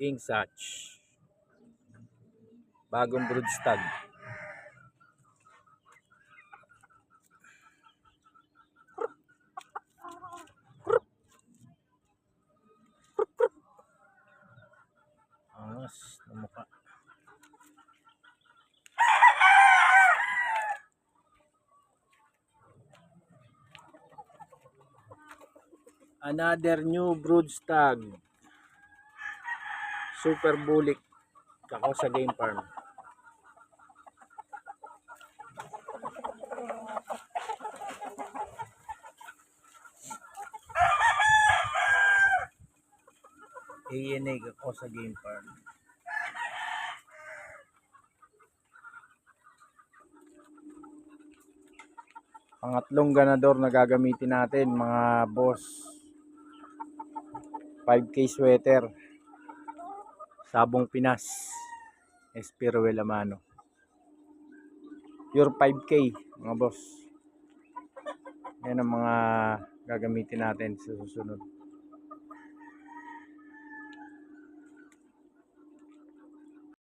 King Sach. Bagong broodstag. Angas na mukha. Another new broodstag. Super bulik. Ako sa game farm. ANA ako sa game farm. Pangatlong ganador na gagamitin natin mga boss. 5K sweater. Sabong Pinas. Espiruel Amano. Pure 5K mga boss. Yan ang mga gagamitin natin sa susunod.